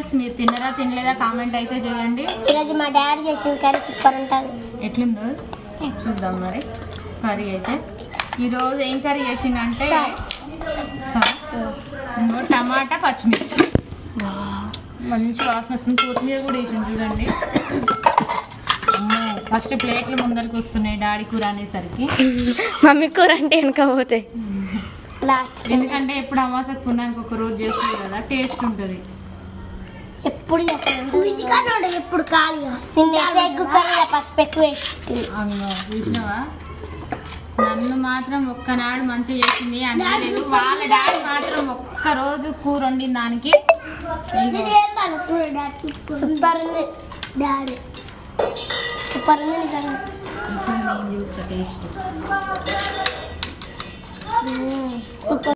Friends, మీరు తిన్నరా తినలేదా కామెంట్ అయితే చేయండి. ఈరోజు మా డాడీ చేసిన కర్రీ సూపర్ ఉంటుంది. ఎట్లుందో చూద్దాం. మరి కర్రీ అయితే ఈరోజు ఏం కర్రీ చేసిందంటే టమాటా పచ్చిమిర్చి మంచి వాసన వస్తుంది. కొత్తిమీర కూడా వేసింది చూడండి. ఫస్ట్ ప్లేట్లు ముందరికి వస్తున్నాయి డాడీ కూర అనేసరికి. మమ్మీ కూర అంటే వెనక పోతాయి. ఎందుకంటే ఎప్పుడు అమాసకు పున్నానికి ఒక రోజు చేస్తుంది కదా, టేస్ట్ ఉంటుంది. ఎప్పుడు ఎప్పుడు ఖాళీగా పసుపు ఎక్కువ చూసినావా? నన్ను మాత్రం ఒక్కనాడు మంచిగా చేసింది అనలేదు. వాళ్ళ డాడీ మాత్రం ఒక్క రోజు కూర వండిన దానికి సూపర్ ఉంది డాడీ, సూపర్ ఉంది నిజంగా. ఇప్పుడు నేను చూస్తా టేస్ట్. సూపర్.